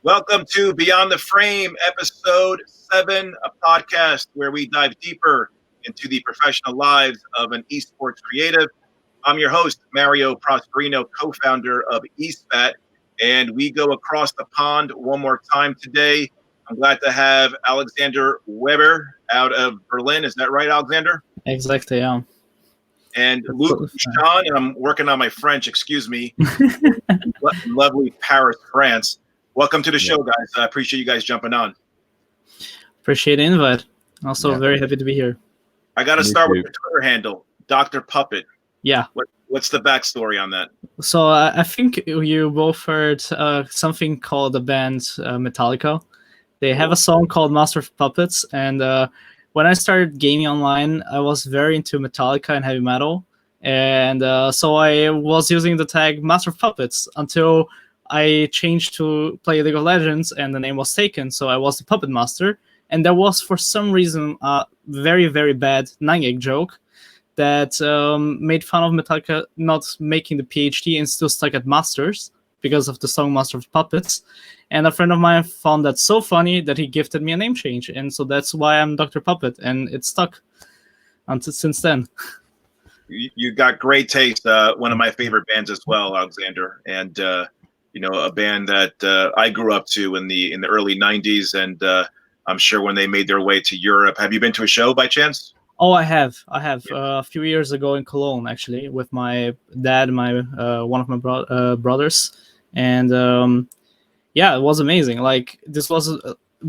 Welcome to Beyond the Frame, episode 7, a podcast where we dive deeper into the professional lives of an esports creative. I'm your host, Mario Prosperino, co-founder of ESPAT, and we go across the pond one more time today. I'm glad to have Alexandre Weber out of Berlin. Is that right, Alexander? Exactly, yeah. And Lucs, Bouchon, and I'm working on my French, excuse me, lovely Paris, France. Welcome to the show, guys. I appreciate you guys jumping on. Appreciate the invite. Also, very happy to be here. I got to start with the Twitter handle, Dr. Puppet. Yeah. What's the backstory on that? So I think you both heard something called the band Metallica. They have a song called Master of Puppets, and when I started gaming online, I was very into Metallica and heavy metal, and so I was using the tag Master of Puppets until I changed to play League of Legends, and the name was taken, so I was the Puppet Master. And there was, for some reason, a very, very bad 9gag joke that made fun of Metallica not making the PhD and still stuck at Masters because of the song Master of Puppets. And a friend of mine found that so funny that he gifted me a name change. And so that's why I'm Dr. Puppet, and it's stuck until since then. You got great taste. One of my favorite bands as well, Alexander. And a band that I grew up to in the early 90s, and I'm sure when they made their way to Europe. Have you been to a show by chance? Oh, I have. A few years ago in Cologne, actually, with my dad, one of my brothers, and it was amazing. Like, this was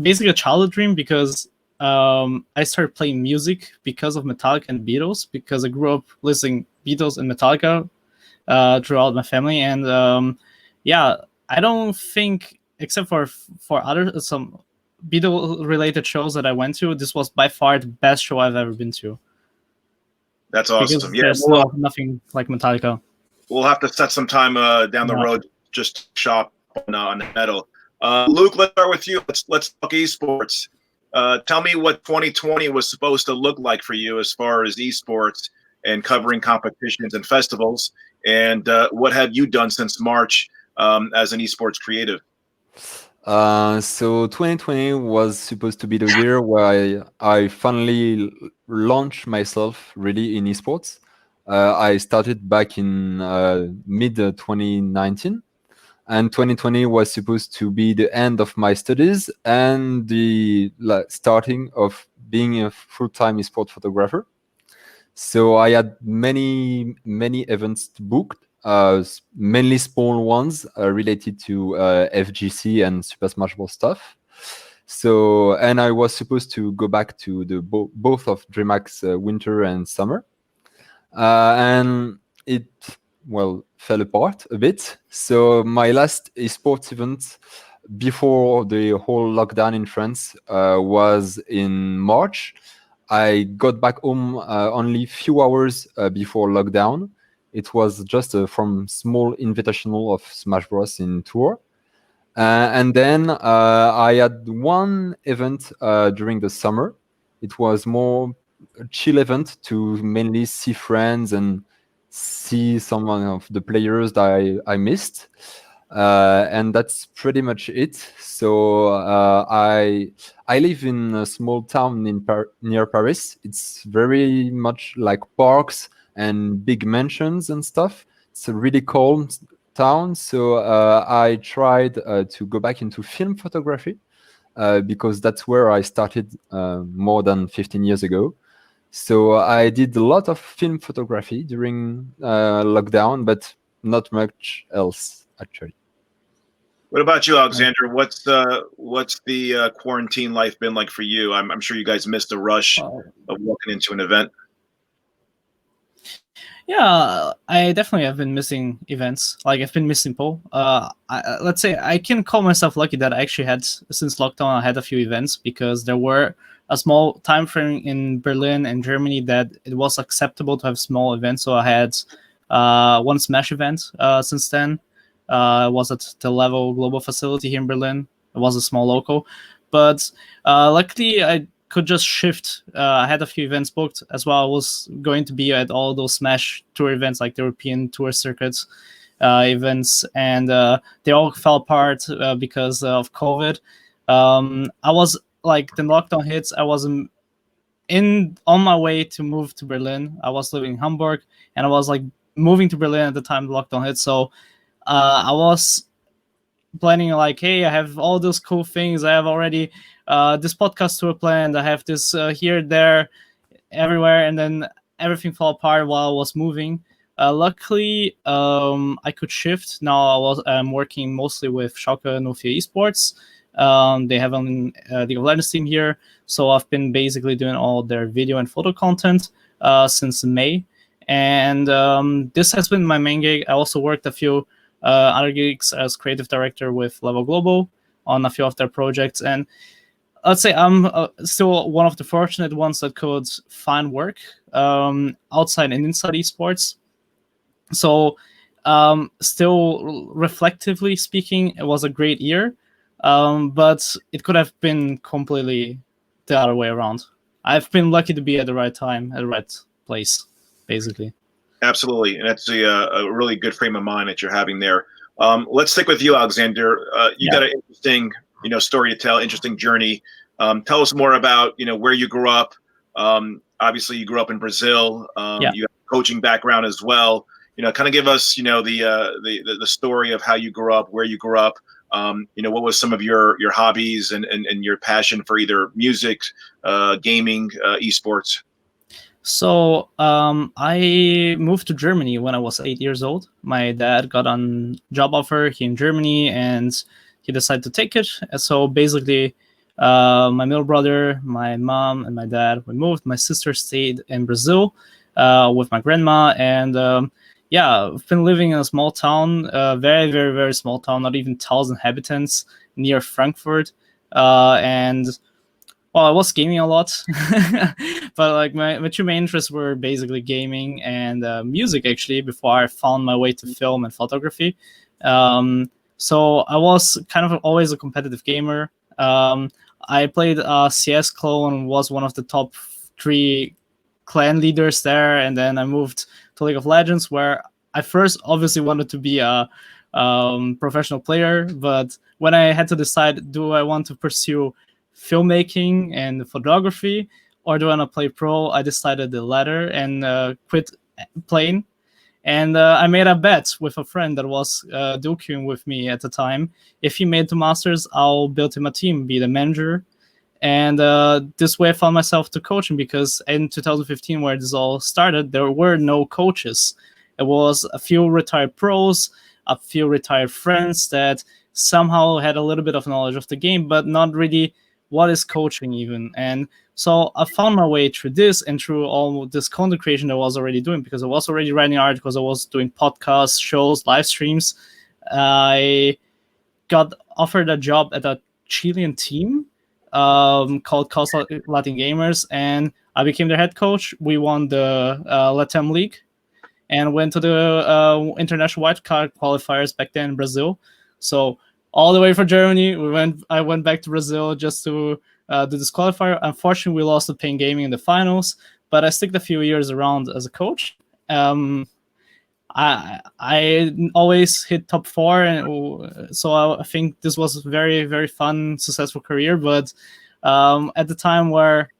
basically a childhood dream because I started playing music because of Metallica and Beatles, because I grew up listening Beatles and Metallica throughout my family, and I don't think, except for some Beatle-related shows that I went to, this was by far the best show I've ever been to. That's awesome. There's nothing like Metallica. We'll have to set some time down the road just to shop on the metal. Luc, let's start with you. Let's talk esports. Tell me what 2020 was supposed to look like for you as far as esports and covering competitions and festivals, and what have you done since March as an esports creative? So 2020 was supposed to be the year where I finally launched myself really in esports. I started back in mid 2019, and 2020 was supposed to be the end of my studies and the starting of being a full-time esport photographer. So I had many events booked. Mainly small ones related to FGC and Super Smash Bros. Stuff. So, and I was supposed to go back to the both of DreamHack's winter and summer, and it fell apart a bit. So my last esports event before the whole lockdown in France was in March. I got back home only few hours before lockdown. It was just from small invitational of Smash Bros. In Tours. And then I had one event during the summer. It was more a chill event to mainly see friends and see some of the players that I missed. And that's pretty much it. So I live in a small town near Paris. It's very much like parks and big mansions and stuff. It's a really calm town. So I tried to go back into film photography because that's where I started more than 15 years ago. So I did a lot of film photography during lockdown, but not much else actually. What about you, Alexander? What's the quarantine life been like for you? I'm sure you guys missed the rush of walking into an event. Yeah, I definitely have been missing events. Like, I've been missing Paul. Let's say I can call myself lucky that I actually had, since lockdown, I had a few events because there were a small time frame in Berlin and Germany that it was acceptable to have small events. So I had one Smash event since then. It was at the Level Global facility here in Berlin. It was a small local. But luckily, I could just shift. I had a few events booked as well. I was going to be at all those Smash Tour events, like the European Tour circuits. events, and they all fell apart because of COVID. I was like, the lockdown hits. I was on my way to move to Berlin. I was living in Hamburg, and I was like moving to Berlin at the time the lockdown hit. So I was planning like, hey, I have all those cool things. I have already this podcast tour planned. I have this here, there, everywhere, and then everything fell apart while I was moving. Luckily, I could shift. Now I'm working mostly with Schalke 04 Esports. They have a League of Legends team here, so I've been basically doing all their video and photo content since May. And this has been my main gig. I also worked a few other gigs as creative director with Level Global on a few of their projects. And I'd say I'm still one of the fortunate ones that could find work outside and inside esports. So still, reflectively speaking, it was a great year, but it could have been completely the other way around. I've been lucky to be at the right time, at the right place, basically. Absolutely, and that's a really good frame of mind that you're having there. Let's stick with you, Alexander. You got an interesting, story to tell, interesting journey. Tell us more about, where you grew up. Obviously, you grew up in Brazil. You have a coaching background as well. Kind of give us, the story of how you grew up, where you grew up. What was some of your hobbies and your passion for either music, gaming, esports? So I moved to Germany when I was 8 years old. My dad got a job offer here in Germany, and he decided to take it. So basically, my middle brother, my mom, and my dad, we moved. My sister stayed in Brazil with my grandma, and I've been living in a small town, very, very, very small town, not even 1,000 inhabitants, near Frankfurt, and well, I was gaming a lot, but like my two main interests were basically gaming and music, actually, before I found my way to film and photography. So I was kind of always a competitive gamer. I played CS clone, was one of the top 3 clan leaders there, and then I moved to League of Legends, where I first obviously wanted to be a professional player, but when I had to decide, do I want to pursue filmmaking and photography, or do I want to play pro, I decided the latter and quit playing. And I made a bet with a friend that was duking with me at the time. If he made the Masters, I'll build him a team, be the manager. And this way I found myself to coaching, because in 2015, where this all started, there were no coaches. It was a few retired pros, a few retired friends that somehow had a little bit of knowledge of the game, but not really what is coaching even. And so I found my way through this and through all this content creation that I was already doing, because I was already writing articles, I was doing podcasts, shows, live streams. I got offered a job at a Chilean team called Coast Latin Gamers, and I became their head coach. We won the Latam League and went to the international wildcard qualifiers back then in Brazil. So all the way from Germany, I went back to Brazil just to do this qualifier. Unfortunately, we lost to Pain Gaming in the finals, but I sticked a few years around as a coach. I always hit top 4, and so I think this was a very, very fun, successful career. But at the time, where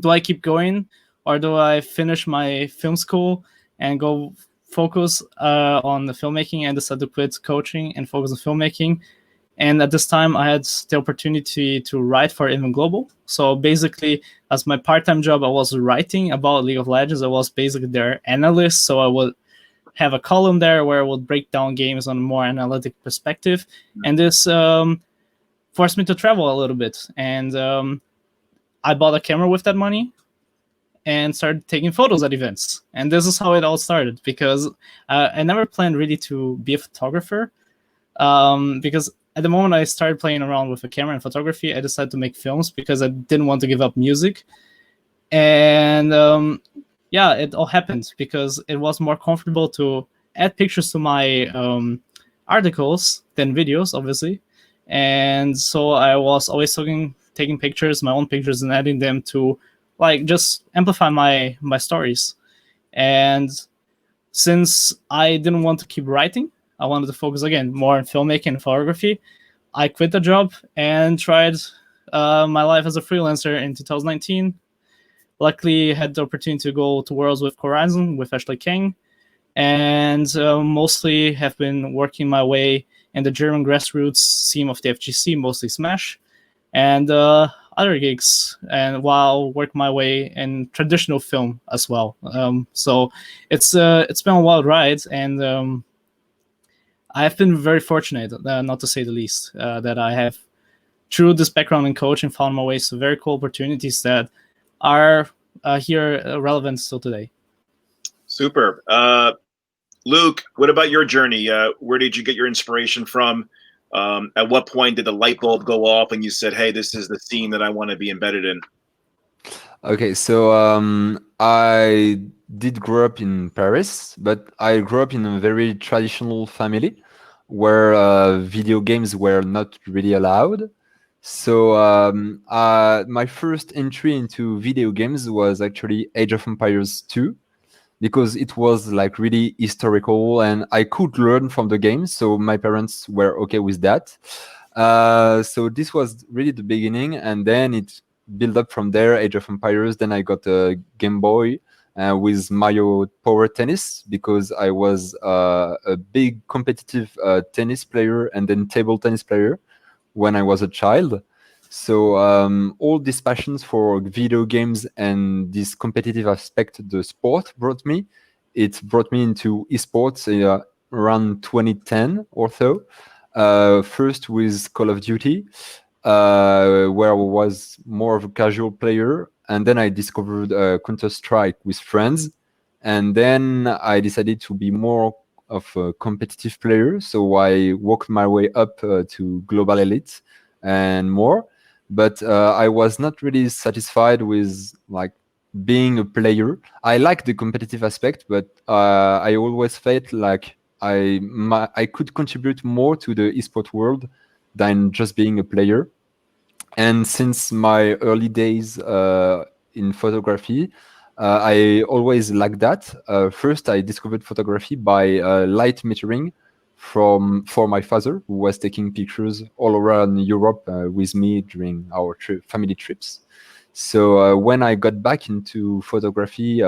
do I keep going, or do I finish my film school and go focus on the filmmaking, and decide to quit coaching and focus on filmmaking? And at this time, I had the opportunity to write for Even Global. So basically, as my part-time job, I was writing about League of Legends. I was basically their analyst, so I would have a column there where I would break down games on a more analytic perspective. And this forced me to travel a little bit. And I bought a camera with that money and started taking photos at events. And this is how it all started, because I never planned really to be a photographer, because at the moment I started playing around with a camera and photography, I decided to make films because I didn't want to give up music. And it all happened because it was more comfortable to add pictures to my articles than videos, obviously. And so I was always taking pictures, my own pictures, and adding them to like just amplify my stories. And since I didn't want to keep writing, I wanted to focus again more on filmmaking and photography. I quit the job and tried my life as a freelancer in 2019. Luckily, I had the opportunity to go to Worlds with Horizon with Ashley King, and mostly have been working my way in the German grassroots scene of the FGC, mostly Smash, and other gigs, and while working my way in traditional film as well. So it's been a wild ride, and I've been very fortunate, not to say the least, that I have, through this background in coaching, found my ways to very cool opportunities that are here relevant still today. Super. Luc, what about your journey? Where did you get your inspiration from? At what point did the light bulb go off and you said, hey, this is the scene that I want to be embedded in? Okay, so I did grow up in Paris, but I grew up in a very traditional family where video games were not really allowed. So my first entry into video games was actually Age of Empires 2, because it was like really historical and I could learn from the game. So my parents were okay with that. So this was really the beginning, and then it built up from there. Age of Empires. Then I got a Game Boy with Mario Power Tennis, because I was a big competitive tennis player and then table tennis player when I was a child. So all these passions for video games and this competitive aspect the sport brought me, it brought me into esports around 2010 or so. First with Call of Duty, where I was more of a casual player, and then I discovered Counter-Strike with friends, and then I decided to be more of a competitive player. So I worked my way up to global elite and more. But I was not really satisfied with like being a player. I like the competitive aspect, but I always felt like I could contribute more to the esport world than just being a player. And since my early days in photography, I always liked that. First, I discovered photography by light metering for my father, who was taking pictures all around Europe with me during our family trips. So when I got back into photography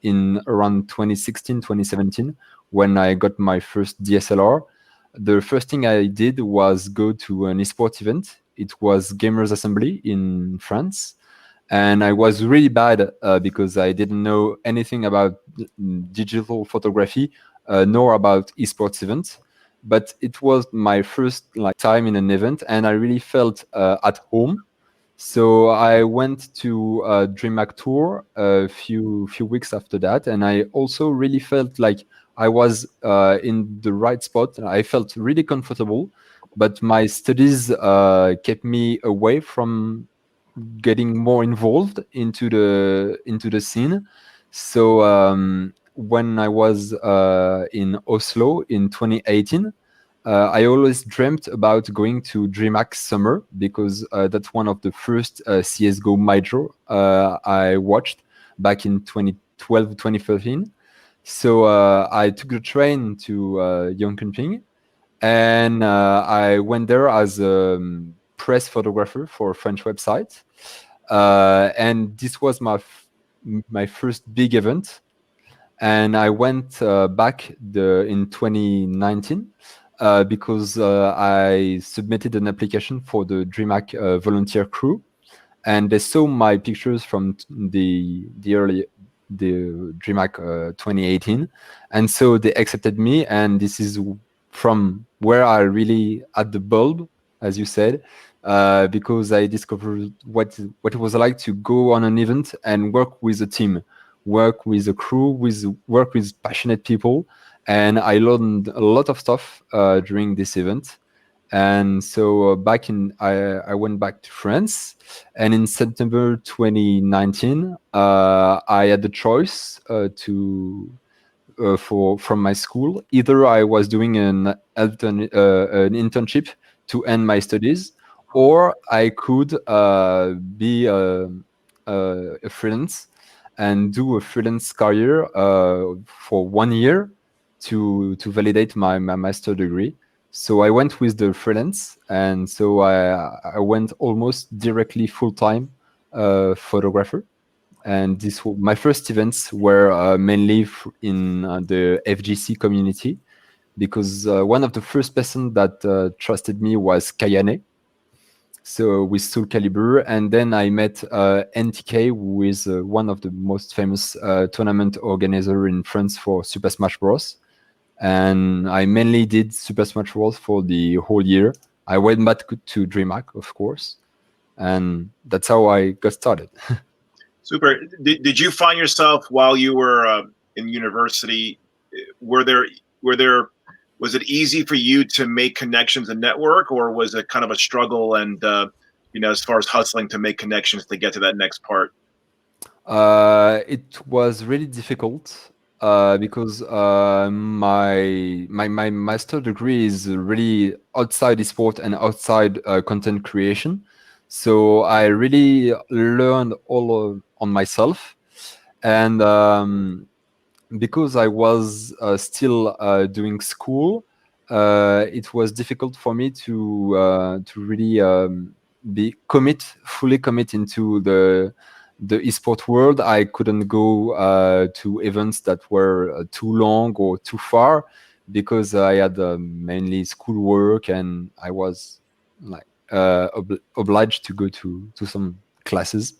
in around 2016, 2017, when I got my first DSLR, the first thing I did was go to an esports event. It was Gamers Assembly in France. And I was really bad because I didn't know anything about digital photography, nor about esports events. But it was my first time in an event, and I really felt at home. So I went to a DreamHack tour a few weeks after that, and I also really felt like I was in the right spot. I felt really comfortable, but my studies kept me away from getting more involved into the scene. So when I was in Oslo in 2018, I always dreamt about going to DreamHack Summer, because that's one of the first CS:GO major I watched back in 2012, 2013. So I took the train to Jönköping, and I went there as a press photographer for a French website. And this was my first big event. And I went back in 2019 because I submitted an application for the DreamHack volunteer crew, and they saw my pictures from the DreamHack 2018, and so they accepted me. And this is from where I really had the bulb, as you said, because I discovered what it was like to go on an event and work with a team, work with a crew, work with passionate people. And I learned a lot of stuff during this event. And so I went back to France, and in September 2019, I had the choice from my school. Either I was doing an internship to end my studies, or I could be a freelance. and do a freelance career for 1 year to validate my master degree. So I went with the freelance, and so I went almost directly full-time photographer. And my first events were mainly in the FGC community, because one of the first person that trusted me was Kayane, so with Soul Calibur, and then I met NTK, who is one of the most famous tournament organizer in France for Super Smash Bros. And I mainly did Super Smash Bros for the whole year. I went back to DreamHack, of course, and that's how I got started. Super. Did you find yourself while you were in university? Was it easy for you to make connections and network, or was it kind of a struggle? And as far as hustling to make connections to get to that next part? It was really difficult because my master degree is really outside esport and outside content creation. So I really learned all on myself, and because I was still doing school, it was difficult for me to really fully commit into the esport world. I couldn't go to events that were too long or too far, because I had mainly schoolwork, and I was like obliged to go to some classes.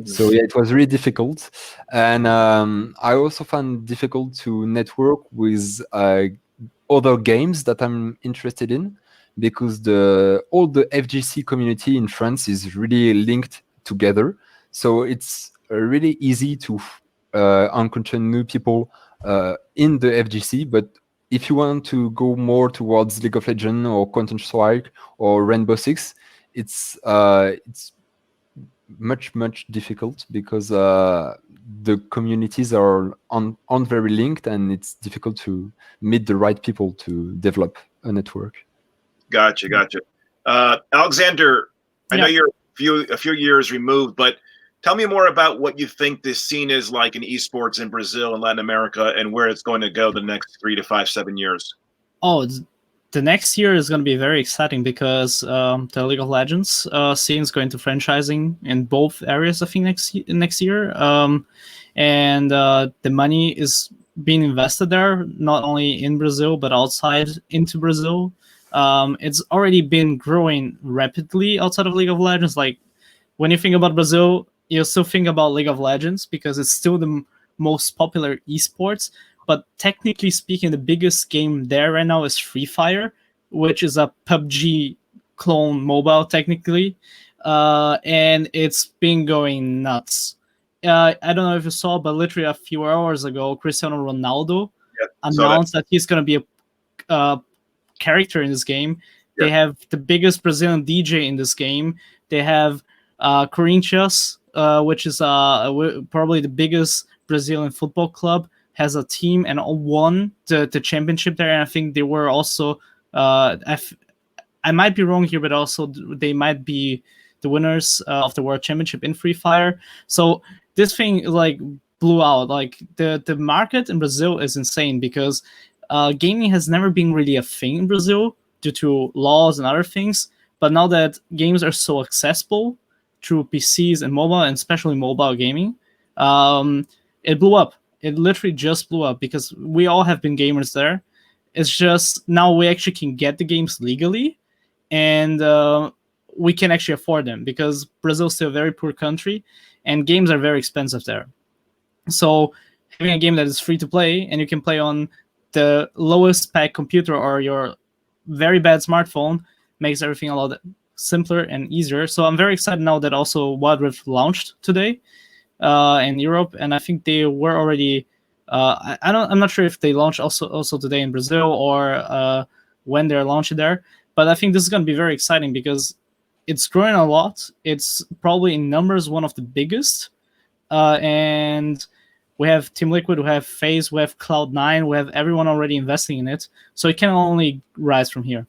So yeah, it was really difficult, and I also found difficult to network with other games that I'm interested in, because all the FGC community in France is really linked together. So it's really easy to encounter new people in the FGC. But if you want to go more towards League of Legends or Counter Strike or Rainbow Six, it's much difficult, because the communities aren't very linked, and it's difficult to meet the right people to develop a network. Gotcha. Alexander, I know you're a few years removed, but tell me more about what you think this scene is like in esports in Brazil and Latin America, and where it's going to go the next 3 to 5, 7 years. Oh, the next year is going to be very exciting, because the League of Legends scene is going to franchising in both areas, I think, next year. And the money is being invested there, not only in Brazil, but outside into Brazil. It's already been growing rapidly outside of League of Legends. Like, when you think about Brazil, you still think about League of Legends, because it's still the most popular esports. But technically speaking, the biggest game there right now is Free Fire, which is a PUBG clone mobile, technically. And it's been going nuts. I don't know if you saw, but literally a few hours ago, Cristiano Ronaldo announced that he's going to be a character in this game. They have the biggest Brazilian DJ in this game. They have Corinthians, which is probably the biggest Brazilian football club, has a team and won the championship there. And I think they were also, I might be wrong here, but also they might be the winners of the World Championship in Free Fire. So this thing like blew out. Like the market in Brazil is insane, because gaming has never been really a thing in Brazil due to laws and other things. But now that games are so accessible through PCs and mobile, and especially mobile gaming, it blew up. It literally just blew up, because we all have been gamers there. It's just now we actually can get the games legally, and we can actually afford them, because Brazil is still a very poor country, and games are very expensive there. So having a game that is free to play, and you can play on the lowest spec computer or your very bad smartphone, makes everything a lot simpler and easier. So I'm very excited now that also Wild Rift launched today in Europe, and I think they were already. I'm not sure if they launched also today in Brazil, or when they're launching there. But I think this is going to be very exciting, because it's growing a lot. It's probably in numbers one of the biggest, and we have Team Liquid, we have FaZe, we have Cloud9, we have everyone already investing in it. So it can only rise from here.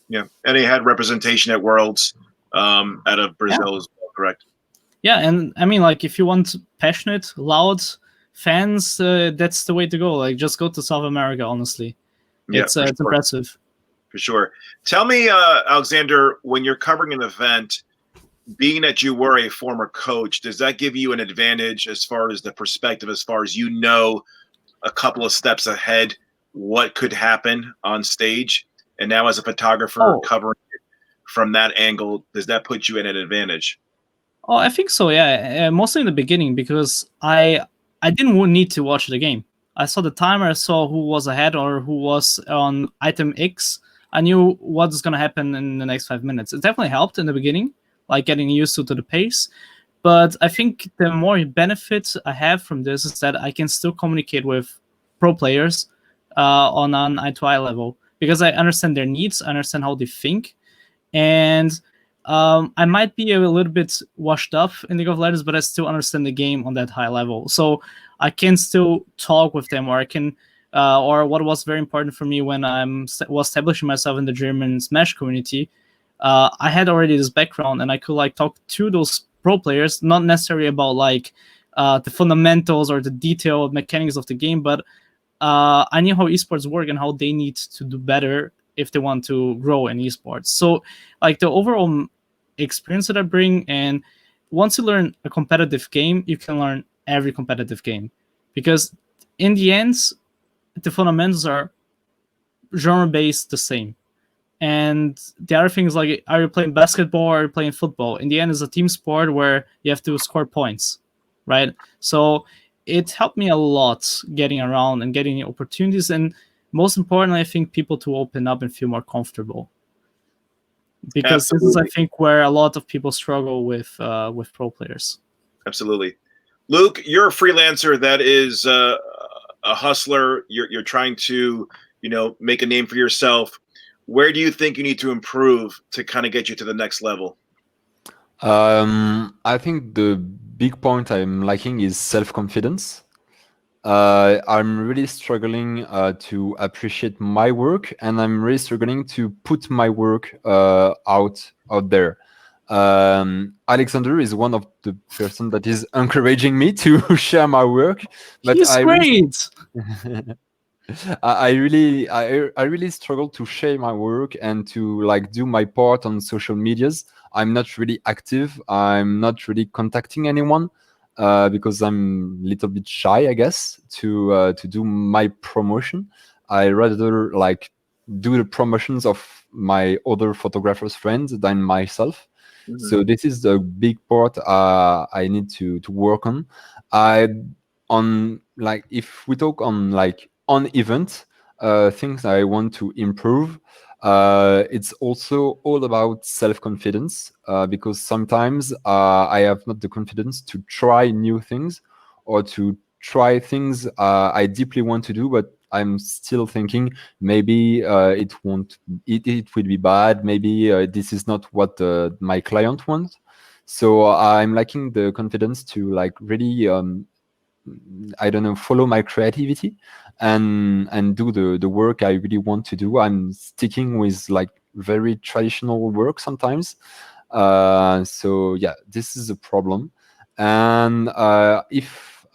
Yeah, and they had representation at Worlds out of Brazil as well, correct? Yeah, and I mean, like, if you want passionate, loud fans, that's the way to go. Like, just go to South America. Honestly, Yeah, for it's sure. impressive. For sure. Tell me, Alexander, when you're covering an event, being that you were a former coach, does that give you an advantage as far as the perspective, as far as a couple of steps ahead what could happen on stage? And now, as a photographer Oh, covering it from that angle, does that put you in an advantage? oh, I think so. Yeah, mostly in the beginning because I didn't need to watch the game. I saw the timer. I saw who was ahead or who was on item X. I knew what's gonna happen in the next 5 minutes. It definitely helped in the beginning, like getting used to the pace. But I think the more benefits I have from this is that I can still communicate with pro players on an eye to eye level because I understand their needs, I understand how they think, and I might be a little bit washed up in League of Legends, but I still understand the game on that high level. So I can still talk with them, or I can, or what was very important for me when was establishing myself in the German Smash community. I had already this background, and I could like talk to those pro players, not necessarily about like the fundamentals or the detailed mechanics of the game, but I knew how esports work and how they need to do better if they want to grow in esports. So, like the overall experience that I bring, and once you learn a competitive game, you can learn every competitive game, because in the end, the fundamentals are genre based the same. And the other thing is like, are you playing basketball or are you playing football? In the end, it's a team sport where you have to score points, right? So it helped me a lot getting around and getting opportunities, and most importantly, I think people to open up and feel more comfortable, because this is, I Absolutely. think, where a lot of people struggle with pro players. Absolutely. Luke, you're a freelancer that is a hustler. You're trying to, make a name for yourself. Where do you think you need to improve to kind of get you to the next level? I think the big point I'm lacking is self-confidence. I'm really struggling to appreciate my work, and I'm really struggling to put my work out there. Alexander is one of the person that is encouraging me to share my work, but He's great. I really struggle to share my work and to like do my part on social medias. I'm not really active. I'm not really contacting anyone because I'm a little bit shy, I guess, to do my promotion. I rather like do the promotions of my other photographers friends than myself. Mm-hmm. So this is the big part I need to work on. I on like if we talk on like on event things I want to improve. It's also all about self-confidence because sometimes I have not the confidence to try new things or to try things I deeply want to do, but I'm still thinking maybe it won't, it will be bad. Maybe this is not what my client wants. So I'm lacking the confidence to like really I don't know, follow my creativity and do the work I really want to do. I'm sticking with like very traditional work sometimes. So yeah, this is a problem. And if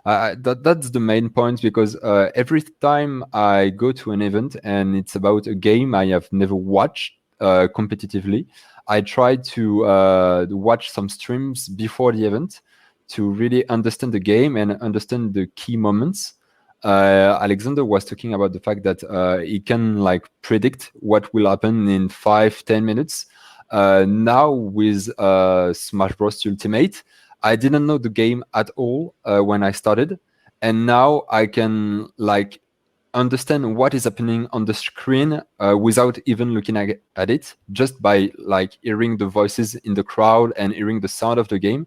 that's the main point, because every time I go to an event and it's about a game I have never watched competitively, I try to watch some streams before the event to really understand the game and understand the key moments. Alexander was talking about the fact that he can like predict what will happen in 5-10 minutes. Now with Smash Bros Ultimate, I didn't know the game at all when I started, and now I can like understand what is happening on the screen without even looking at it, just by like hearing the voices in the crowd and hearing the sound of the game.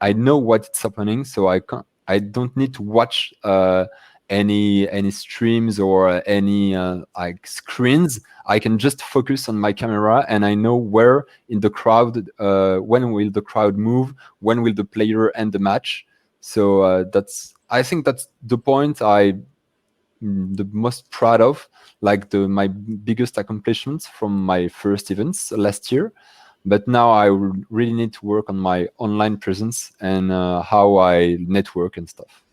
I know what's happening, so I don't need to watch any streams or any like screens. I can just focus on my camera, and I know where in the crowd, when will the crowd move, when will the player end the match. So I think that's the point the most proud of, like my biggest accomplishments from my first events last year. But now I really need to work on my online presence and how I network and stuff.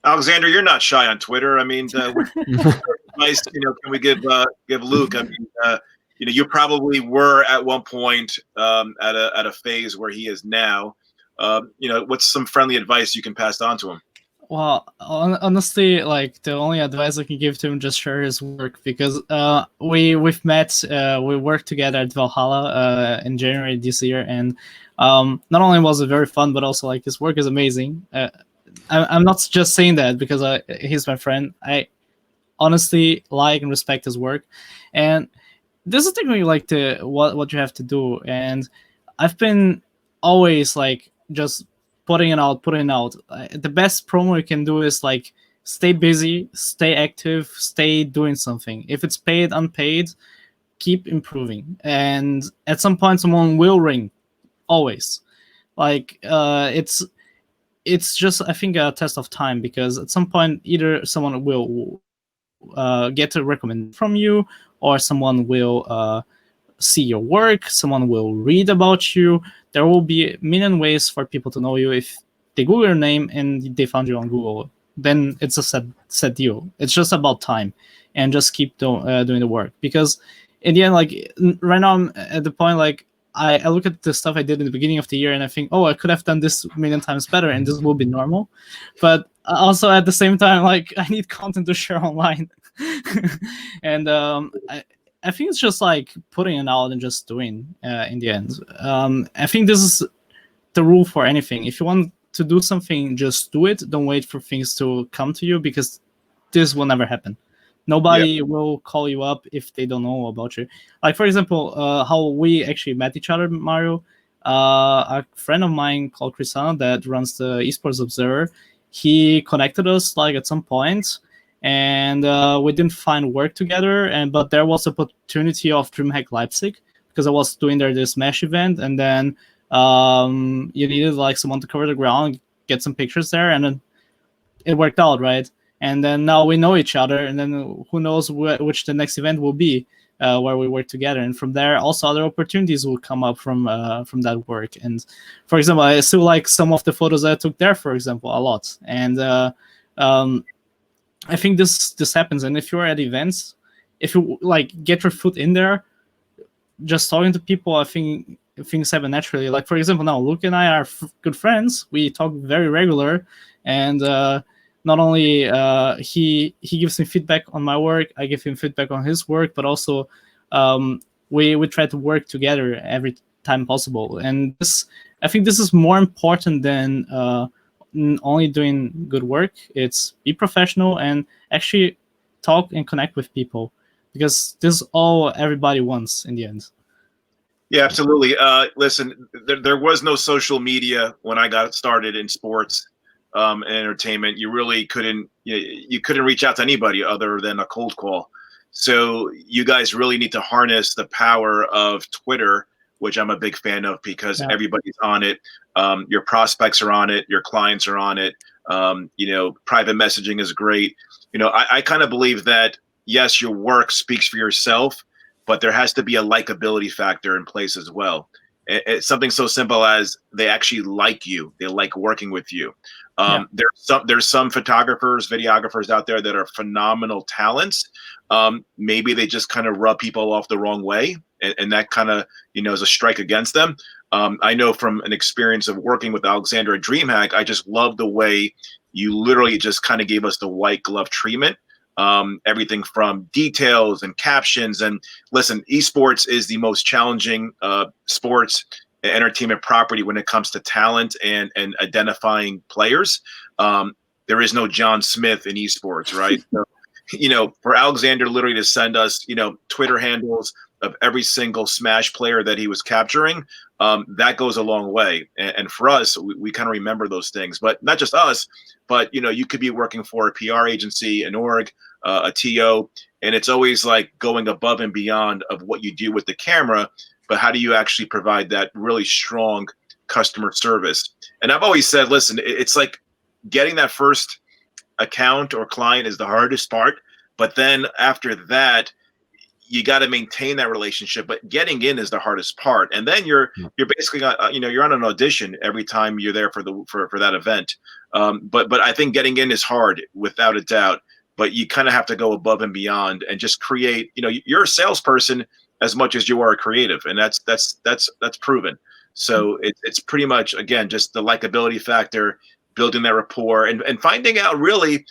Alexander, you're not shy on Twitter. I mean, what advice, can we give Luc? I mean, you probably were at one point at a phase where he is now. What's some friendly advice you can pass on to him? Well, honestly, like the only advice I can give to him, just share his work, because we've met, we worked together at Valhalla in January this year, and not only was it very fun, but also like his work is amazing. I'm not just saying that because he's my friend. I honestly like and respect his work, and this is technically like what you have to do. And I've been always like just putting it out. The best promo you can do is like stay busy, stay active, stay doing something. If it's paid, unpaid, keep improving. And at some point, someone will ring. Always, like it's just, I think, a test of time, because at some point either someone will get a recommendation from you, or someone will see your work, someone will read about you. There will be a million ways for people to know you. If they Google your name and they found you on Google, then it's a set deal. It's just about time, and just keep doing the work, because in the end, like right now I'm at the point, like I look at the stuff I did in the beginning of the year and I think, oh, I could have done this a million times better, and this will be normal. But also at the same time, like I need content to share online. And I think it's just like putting it out and just doing in the end. I think this is the rule for anything. If you want to do something, just do it. Don't wait for things to come to you, because this will never happen. Nobody will call you up if they don't know about you. Like, for example, how we actually met each other, Mario. A friend of mine called Crisano that runs the Esports Observer, he connected us like at some point, and we didn't find work together. But there was opportunity of DreamHack Leipzig, because I was doing this Smash event, and then you needed like someone to cover the ground, get some pictures there, and then it worked out, right? And then now we know each other, and then who knows which the next event will be, where we work together. And from there, also other opportunities will come up from that work. And for example, I still like some of the photos I took there, for example, a lot. And I think this happens. And if you're at events, if you like get your foot in there, just talking to people, I think things happen naturally. Like, for example, now Luc and I are good friends. We talk very regular, and not only he gives me feedback on my work, I give him feedback on his work, but also we try to work together every time possible. And I think this is more important than only doing good work. It's be professional and actually talk and connect with people, because this is all everybody wants in the end. Yeah, absolutely. Listen, there was no social media when I got started in sports and entertainment. You really couldn't reach out to anybody other than a cold call. So you guys really need to harness the power of Twitter, which I'm a big fan of, because everybody's on it. Your prospects are on it. Your clients are on it. Private messaging is great. I kind of believe that, yes, your work speaks for yourself, but there has to be a likability factor in place as well. It's something so simple as they actually like you. They like working with you. There's some photographers, videographers out there that are phenomenal talents. Maybe they just kind of rub people off the wrong way, and that kind of is a strike against them. I know from an experience of working with Alexandre at DreamHack, I just love the way you literally just kind of gave us the white glove treatment. Everything from details and captions. And listen, esports is the most challenging sports entertainment property when it comes to talent and identifying players. There is no John Smith in esports, right? So, for Alexander literally to send us, Twitter handles of every single Smash player that he was capturing, that goes a long way. And for us, we kind of remember those things. But not just us, but you could be working for a PR agency, an org, a TO, and it's always like going above and beyond of what you do with the camera, but how do you actually provide that really strong customer service? And I've always said, listen, it's like getting that first account or client is the hardest part, but then after that, you got to maintain that relationship, but getting in is the hardest part. And then you're basically you're on an audition every time you're there for that event. But I think getting in is hard without a doubt. But you kind of have to go above and beyond and just create. You're a salesperson as much as you are a creative, and that's proven. So it's pretty much, again, just the likability factor, building that rapport, and finding out really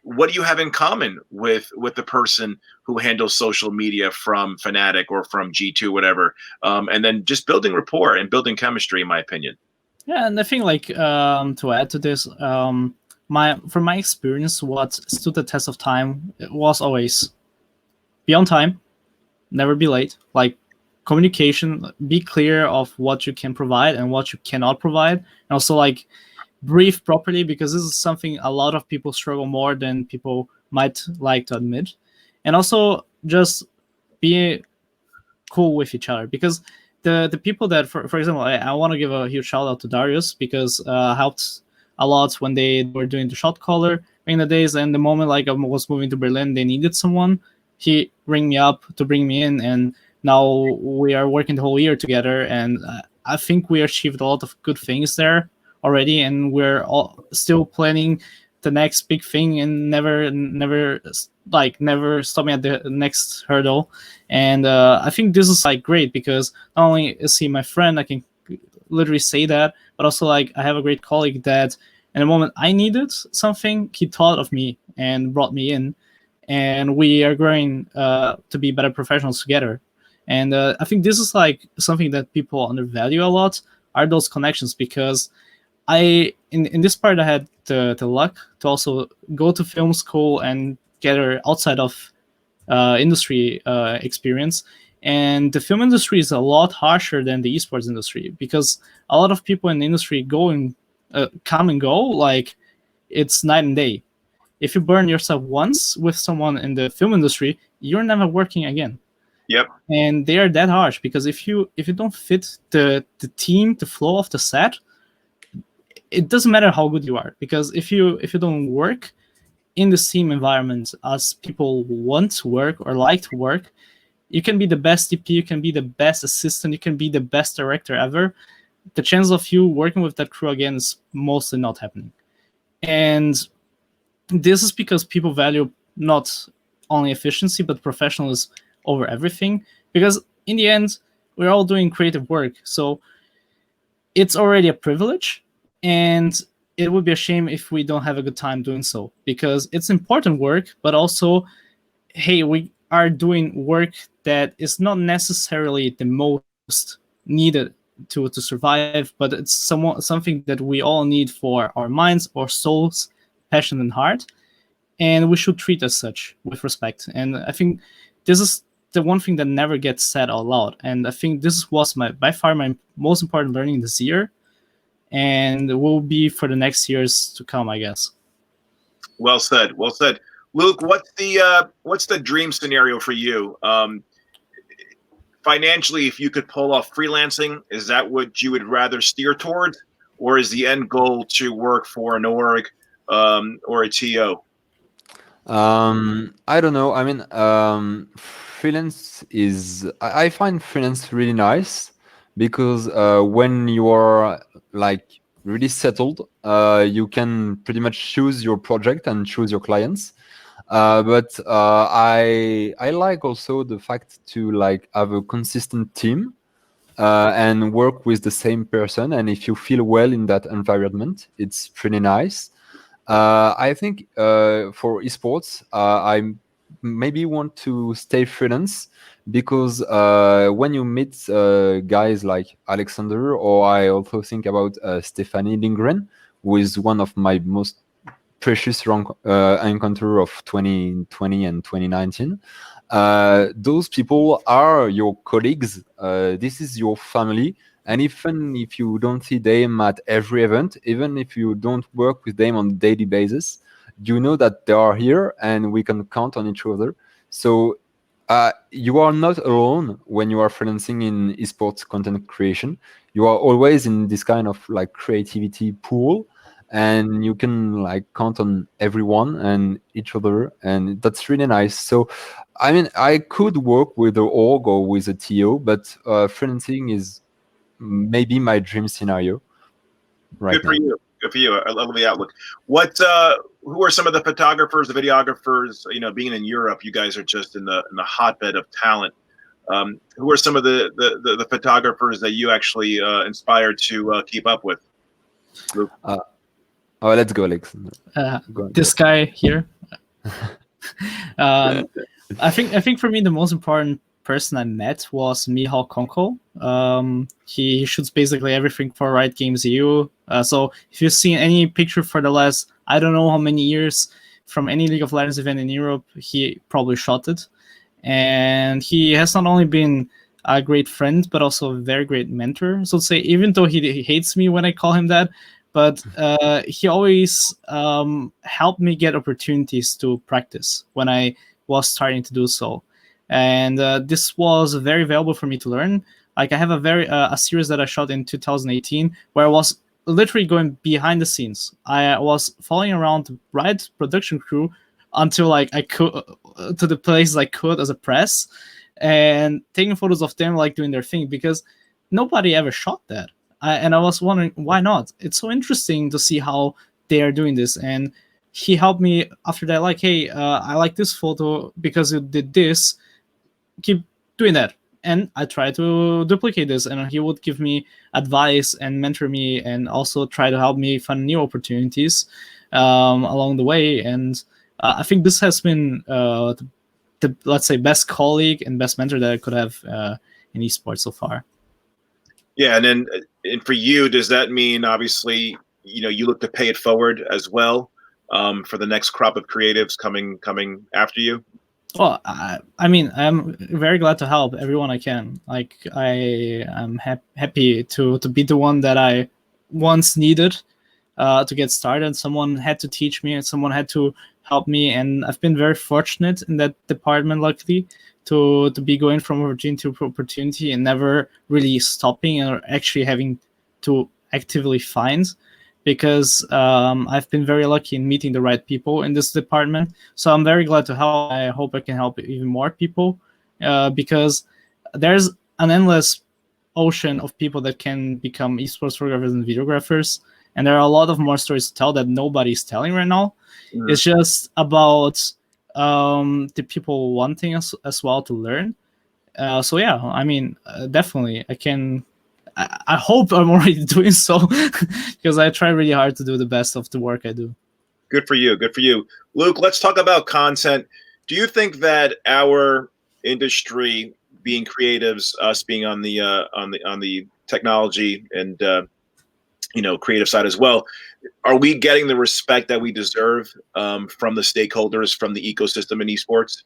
what do you have in common with the person who handles social media from Fanatic or from G2, whatever, and then just building rapport and building chemistry, in my opinion. Yeah, and I think to add to this, from my experience, what stood the test of time was always be on time, never be late. Like communication, be clear of what you can provide and what you cannot provide, and also brief properly, because this is something a lot of people struggle more than people might like to admit. And also just be cool with each other, because the people that, for example, I want to give a huge shout out to Darius, because helped a lot when they were doing the shot caller in the days, and the moment I was moving to Berlin, they needed someone. He rang me up to bring me in, and now we are working the whole year together, and I think we achieved a lot of good things there already, and we're all still planning the next big thing, and never stopping at the next hurdle. And I think this is great, because not only is he my friend, I can literally say that, but also I have a great colleague that in the moment I needed something, he thought of me and brought me in, and we are growing to be better professionals together. And I think this is something that people undervalue a lot, are those connections, because in this part I had the luck to also go to film school and get outside of industry experience. And the film industry is a lot harsher than the esports industry, because a lot of people in the industry come and go it's night and day. If you burn yourself once with someone in the film industry, you're never working again. Yep. And they are that harsh, because if you don't fit the team, the flow of the set, it doesn't matter how good you are, because if you don't work in the team environment as people want to work or like to work, you can be the best DP, you can be the best assistant, you can be the best director ever. The chance of you working with that crew again is mostly not happening. And this is because people value not only efficiency, but professionalism over everything. Because in the end, we're all doing creative work. So it's already a privilege. And it would be a shame if we don't have a good time doing so, because it's important work, but also, hey, we are doing work that is not necessarily the most needed to survive, but it's something that we all need for our minds, our souls, passion, and heart. And we should treat as such with respect. And I think this is the one thing that never gets said out loud. And I think this was by far my most important learning this year, and will be for the next years to come, I guess. Well said. Well said. Luke, what's the dream scenario for you? Financially, if you could pull off freelancing, is that what you would rather steer towards? Or is the end goal to work for an org or a TO? I don't know. I mean, freelance I find freelance really nice, because when you are really settled, you can pretty much choose your project and choose your clients. But I like also the fact to have a consistent team and work with the same person. And if you feel well in that environment, it's pretty nice. I think for esports, I maybe want to stay freelance, because when you meet guys like Alexandre, or I also think about Stephanie Lindgren, who is one of my most precious encounter of 2020 and 2019. Those people are your colleagues. This is your family. And even if you don't see them at every event, even if you don't work with them on a daily basis, you know that they are here and we can count on each other. So you are not alone when you are freelancing in esports content creation. You are always in this kind of creativity pool. and you can like count on everyone and each other, and that's really nice. So I mean, I could work with an org or with a TO, but freelancing is maybe my dream scenario right Good for now. you. Good for you. I love the outlook. What? Who are some of the photographers, the videographers? You know, being in Europe, you guys are just in the hotbed of talent. Who are some of the photographers that you actually inspired to keep up with? Luke? Oh, let's go, Alexandre. This guy here. um, I think for me the most important person I met was Mihal Konko. He shoots basically everything for Riot Games EU. So if you've seen any picture for the last I don't know how many years from any League of Legends event in Europe, he probably shot it. And he has not only been a great friend but also a very great mentor. So to say, even though he hates me when I call him that, but he always helped me get opportunities to practice when I was starting to do so, and this was very valuable for me to learn. Like I have a series that I shot in 2018 where I was literally going behind the scenes. I was following around the Riot production crew until like I could to the places I could as a press, and taking photos of them like doing their thing because nobody ever shot that. And I was wondering why not. It's so interesting to see how they are doing this, and he helped me after that. Like, hey, I like this photo because you did this. Keep doing that, and I try to duplicate this. And he would give me advice and mentor me, and also try to help me find new opportunities along the way. And I think this has been the let's say best colleague and best mentor that I could have in esports so far. Yeah, and for you, does that mean obviously you look to pay it forward as well for the next crop of creatives coming after you? Well, I mean, I'm very glad to help everyone I can. Like, I am happy to be the one that I once needed to get started. Someone had to teach me, and someone had to help me, and I've been very fortunate in that department, luckily, to be going from opportunity to opportunity and never really stopping or actually having to actively find. Because I've been very lucky in meeting the right people in this department. So I'm very glad to help. I hope I can help even more people because there's an endless ocean of people that can become esports photographers and videographers. And there are a lot of more stories to tell that nobody's telling right now. Mm-hmm. It's just about the people wanting us as well to learn. So yeah, I mean, definitely I can. I hope I'm already doing so because I try really hard to do the best of the work I do. Good for you. Good for you. Luke, let's talk about content. Do you think that our industry, being creatives, us being on the technology and creative side as well, are we getting the respect that we deserve from the stakeholders, from the ecosystem in esports?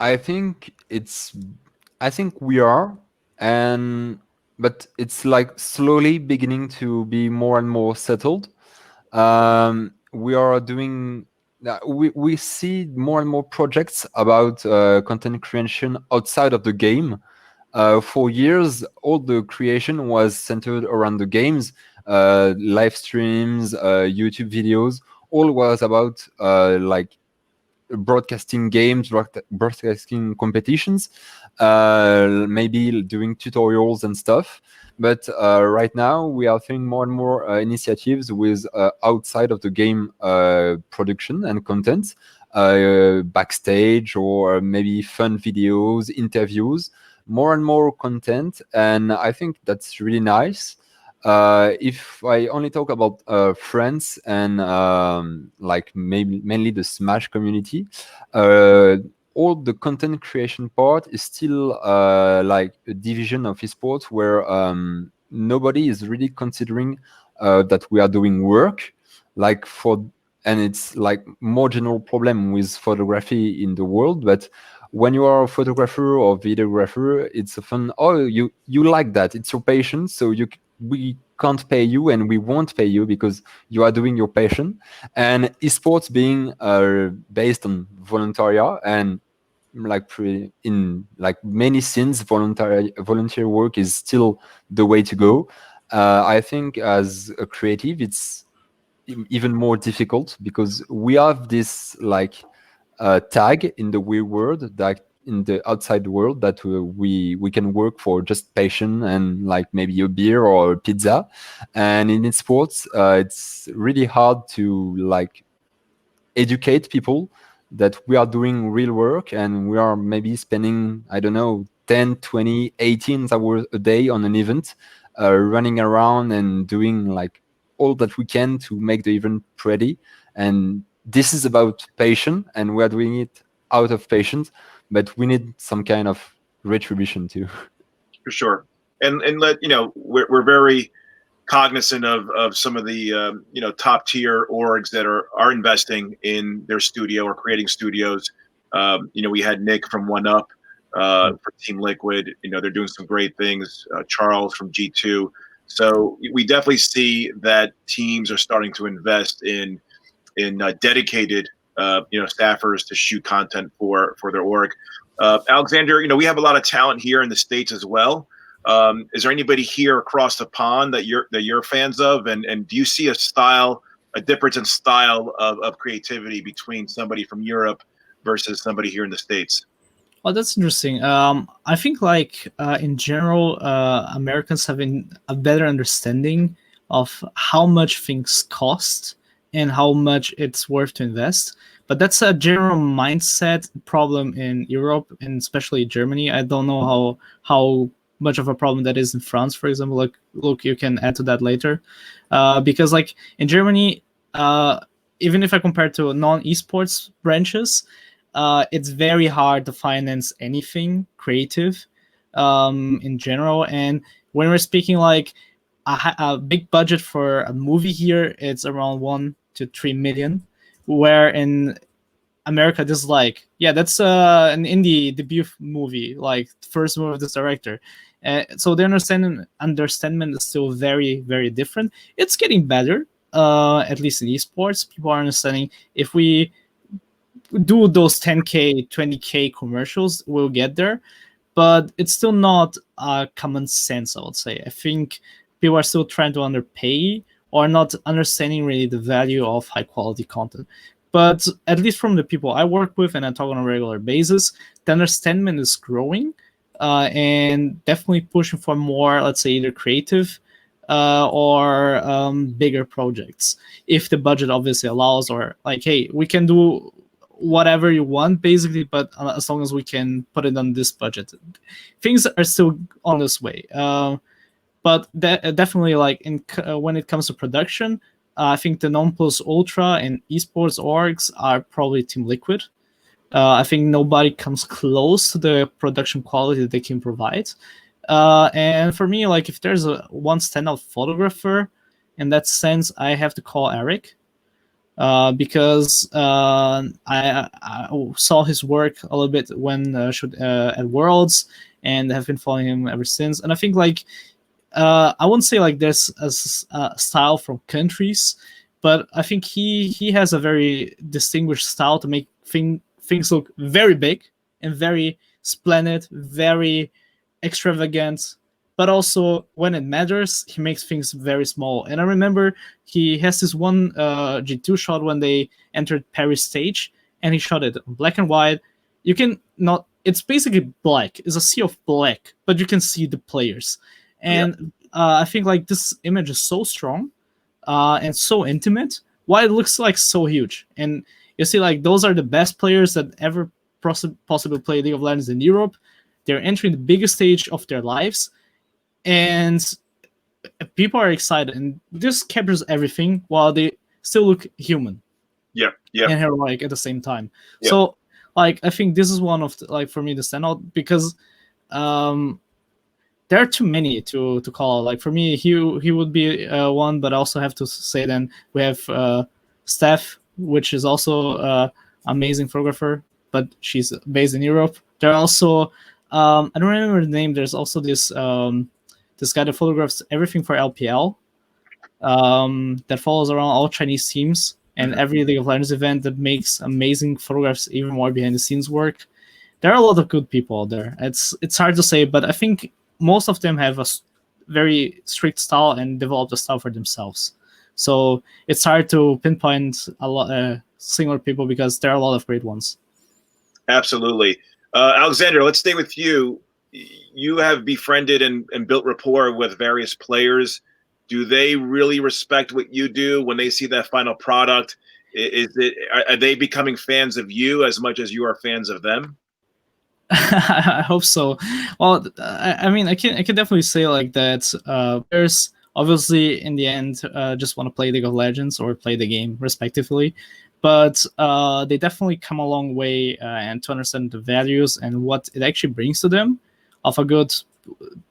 I think we are, but it's like slowly beginning to be more and more settled. We are doing we see more and more projects about content creation outside of the game. For years, all the creation was centered around the games, live streams, YouTube videos. All was about like broadcasting games, broadcasting competitions, maybe doing tutorials and stuff. But right now, we are seeing more and more initiatives with outside of the game production and content, backstage or maybe fun videos, interviews, more and more content. And I think that's really nice. If I only talk about France and like maybe mainly the Smash community, all the content creation part is still like a division of esports where nobody is really considering that we are doing work like and it's like more general problem with photography in the world. But when you are a photographer or videographer, it's often, oh, you like that, it's your passion, so we can't pay you and we won't pay you because you are doing your passion. And esports being based on volunteer and like in like many scenes, volunteer work is still the way to go. I think as a creative, it's even more difficult because we have this like tag in the real world, that in the outside world, that we can work for just passion and like maybe a beer or a pizza, and in sports it's really hard to like educate people that we are doing real work and we are maybe spending, I don't know, 10, 20, 18 hours a day on an event, running around and doing like all that we can to make the event ready. And this is about passion, and we are doing it out of patience, but we need some kind of retribution too. For sure. And let you know, we're very cognizant of some of the top tier orgs that are investing in their studio or creating studios. We had Nick from One Up for Team Liquid. They're doing some great things. Charles from G2. So we definitely see that teams are starting to invest in dedicated staffers to shoot content for their org. Alexander, we have a lot of talent here in the States as well. Is there anybody here across the pond that you're fans of, and do you see a difference in style of creativity between somebody from Europe versus somebody here in the States? Oh, that's interesting. I think in general, Americans have a better understanding of how much things cost and how much it's worth to invest. But that's a general mindset problem in Europe and especially Germany. I don't know how much of a problem that is in France, for example. Like, look, you can add to that later, because like in Germany, even if I compare to non-esports branches, it's very hard to finance anything creative in general. And when we're speaking like a big budget for a movie here, it's around 1 to 3 million, where in America this is like, yeah, that's an indie debut movie, like first movie of this director. So the understanding is still very, very different. It's getting better, at least in esports. People are understanding if we do those 10K, 20K commercials, we'll get there. But it's still not common sense, I would say. I think people are still trying to underpay or not understanding really the value of high quality content. But at least from the people I work with and I talk on a regular basis, the understanding is growing, and definitely pushing for more, let's say, either creative or bigger projects. If the budget obviously allows, or like, hey, we can do whatever you want basically, but as long as we can put it on this budget. Things are still on this way. But definitely like when it comes to production, I think the non plus ultra and esports orgs are probably Team Liquid. I think nobody comes close to the production quality that they can provide. And for me, like if there's one standout photographer in that sense, I have to call Eric. Because I saw his work a little bit when at Worlds, and have been following him ever since. And I think like I wouldn't say like there's a style from countries, but I think he has a very distinguished style to make things look very big and very splendid, very extravagant. But also when it matters, he makes things very small. And I remember he has this one G2 shot when they entered Paris stage, and he shot it black and white. You can not, it's basically black. It's a sea of black, but you can see the players. And I think like this image is so strong and so intimate, why it looks like so huge. And you see like those are the best players that ever possibly play League of Legends in Europe. They're entering the biggest stage of their lives, and people are excited, and this captures everything while they still look human and heroic at the same time. So like I think this is one of the, like for me, the standout, because there are too many to call. Like for me, he would be one, but I also have to say then we have Steph, which is also amazing photographer, but she's based in Europe. There are also I don't remember the name. There's also this this guy that photographs everything for LPL, that follows around all Chinese teams and every League of Legends event, that makes amazing photographs, even more behind the scenes work. There are a lot of good people out there. It's hard to say, but I think most of them have a very strict style and develop the style for themselves. So it's hard to pinpoint a lot singular people because there are a lot of great ones. Absolutely. Alexandre, let's stay with you. You have befriended and built rapport with various players. Do they really respect what you do when they see that final product? Are they becoming fans of you as much as you are fans of them? I hope so. Well, I mean, I can definitely say like that. There's obviously in the end just want to play League of Legends or play the game respectively, but they definitely come a long way and to understand the values and what it actually brings to them of a good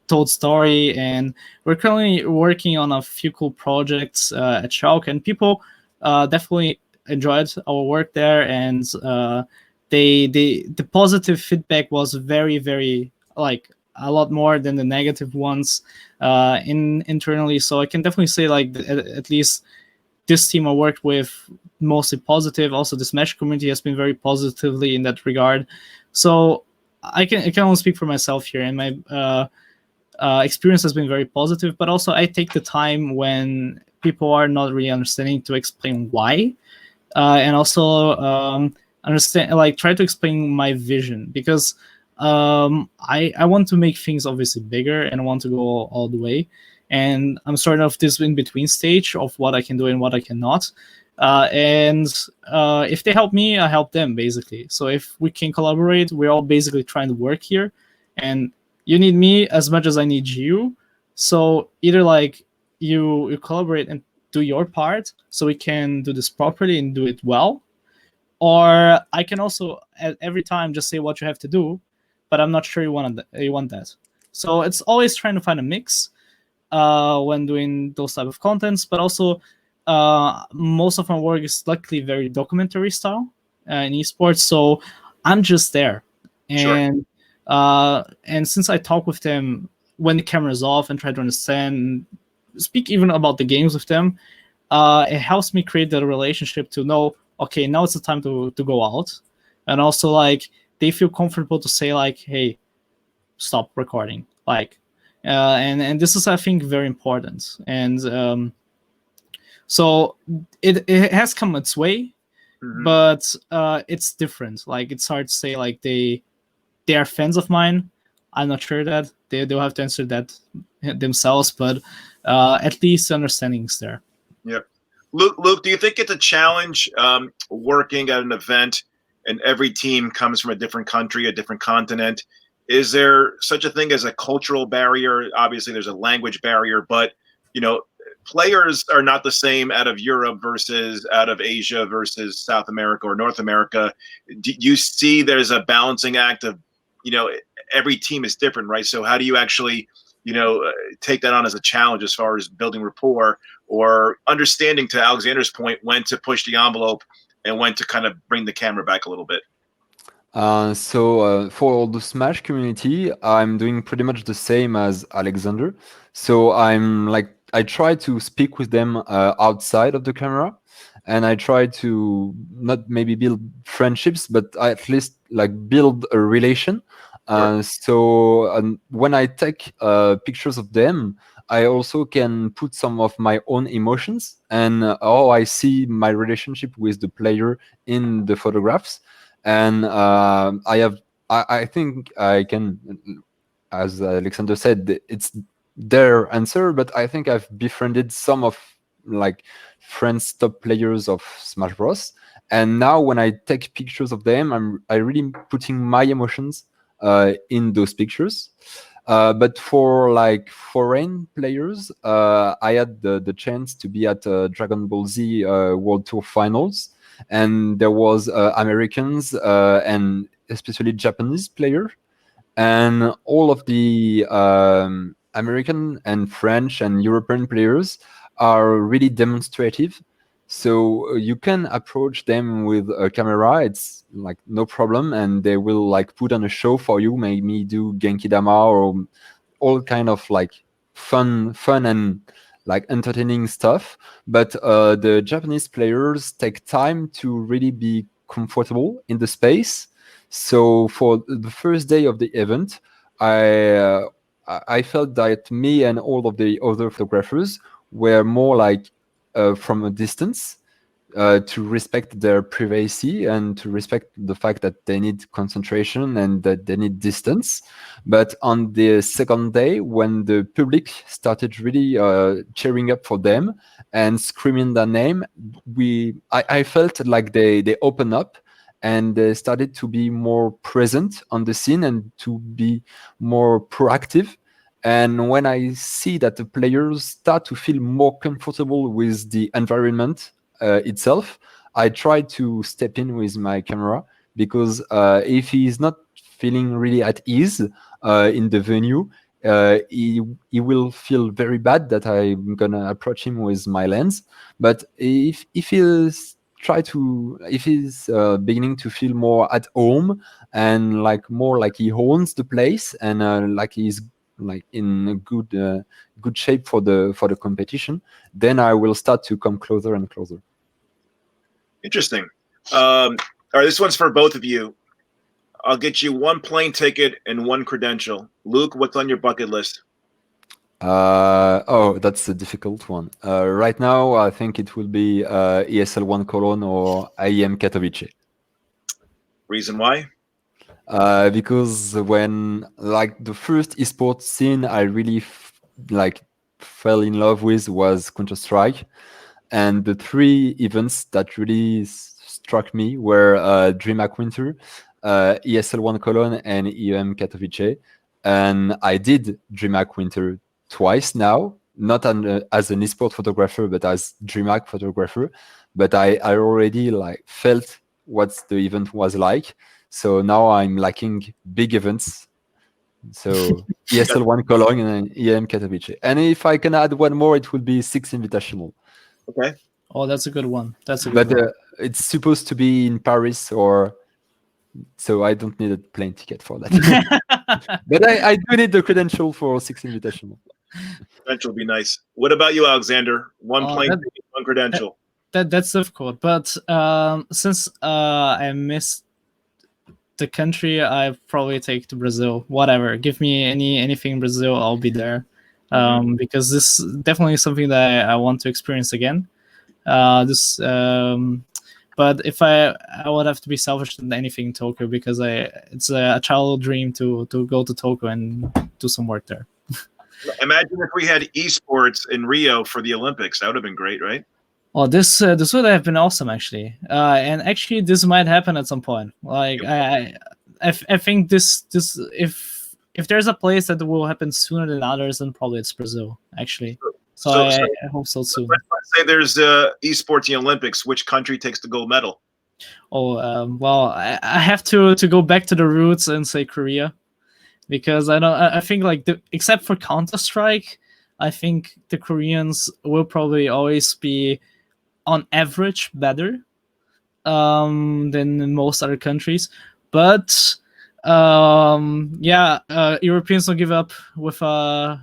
told story. And we're currently working on a few cool projects at Schalke, and people definitely enjoyed our work there, and the positive feedback was very like a lot more than the negative ones internally. So I can definitely say like at least this team I worked with mostly positive. Also the Smash community has been very positively in that regard. So I can only speak for myself here, and my experience has been very positive. But also I take the time when people are not really understanding to explain why, and also understand, like try to explain my vision, because I want to make things obviously bigger and I want to go all the way, and I'm sort of this in between stage of what I can do and what I cannot. And if they help me, I help them basically. So if we can collaborate, we're all basically trying to work here, and you need me as much as I need you. So either like you collaborate and do your part so we can do this properly and do it well, or I can also at every time just say what you have to do, but I'm not sure you want that. So it's always trying to find a mix when doing those type of contents. But also most of my work is luckily very documentary style in esports, so I'm just there. And and since I talk with them when the camera's off and try to understand, speak even about the games with them, it helps me create the relationship to know, okay, now it's the time to go out. And also like they feel comfortable to say like, hey, stop recording, like and this is, I think, very important. And so it has come its way. But it's different. Like it's hard to say like they are fans of mine. I'm not sure that they'll have to answer that themselves, but at least understanding is there. Yeah. Luke, do you think it's a challenge working at an event and every team comes from a different country, a different continent? Is there such a thing as a cultural barrier? Obviously, there's a language barrier, but you know, players are not the same out of Europe versus out of Asia versus South America or North America. Do you see there's a balancing act of, you know, every team is different, right? So how do you actually, you know, take that on as a challenge as far as building rapport or understanding, to Alexandre's point, when to push the envelope and when to kind of bring the camera back a little bit? So for the Smash community, I'm doing pretty much the same as Alexandre. So I try to speak with them outside of the camera, and I try to not maybe build friendships, but at least like build a relation. So when I take pictures of them, I also can put some of my own emotions and how I see my relationship with the player in the photographs. And I think I can, as Alexandre said, it's their answer, but I think I've befriended some of like friends, top players of Smash Bros. And now when I take pictures of them, I really putting my emotions in those pictures. But for like foreign players, I had the chance to be at Dragon Ball Z World Tour Finals, and there was Americans and especially Japanese player, and all of the American and French and European players are really demonstrative. So you can approach them with a camera, it's like no problem, and they will like put on a show for you, maybe do Genki Dama or all kind of like fun and like entertaining stuff. But the Japanese players take time to really be comfortable in the space. So for the first day of the event, I felt that me and all of the other photographers were more like from a distance, to respect their privacy and to respect the fact that they need concentration and that they need distance. But on the second day, when the public started really cheering up for them and screaming their name, I felt like they opened up and they started to be more present on the scene and to be more proactive. And when I see that the players start to feel more comfortable with the environment itself, I try to step in with my camera, because if he's not feeling really at ease in the venue, he will feel very bad that I'm gonna approach him with my lens. But if he's beginning to feel more at home and like more like he owns the place and like he's like in a good shape for the competition, then I will start to come closer and closer. Interesting. All right, this one's for both of you. I'll get you one plane ticket and one credential. Luc, what's on your bucket list? Oh, that's a difficult one. Right now, I think it will be ESL1 Cologne or IEM Katowice. Reason why? Because when like the first esports scene I really fell in love with was Counter-Strike, and the three events that really struck me were DreamHack Winter, ESL1 Cologne, and EM Katowice. And I did DreamHack Winter twice now, not as an esport photographer, but as DreamHack photographer. But I already like felt what the event was like. So now I'm lacking big events. So ESL1 Cologne and EM Katowice. And if I can add one more, it would be 6 Invitational. Okay. Oh, that's a good one. That's a good But one. it's supposed to be in Paris, so I don't need a plane ticket for that. But I do need the credential for 6 Invitational. Credential would be nice. What about you, Alexander? One plane ticket, one credential. That's difficult. But since I missed the country, I probably take to Brazil. Whatever, give me anything in Brazil, I'll be there. Because this is definitely something that I want to experience again. But if I would have to be selfish than anything in Tokyo, because it's a childhood dream to go to Tokyo and do some work there. Imagine if we had esports in Rio for the Olympics. That would have been great, right? Oh, this would have been awesome, actually. And actually, this might happen at some point. Like I think this if there's a place that will happen sooner than others, then probably it's Brazil, actually. So I hope so soon. Let's say there's esports in the Olympics. Which country takes the gold medal? Oh, well, I have to go back to the roots and say Korea, because I think like except for Counter-Strike, I think the Koreans will probably always be on average better than most other countries. But Europeans don't give up with a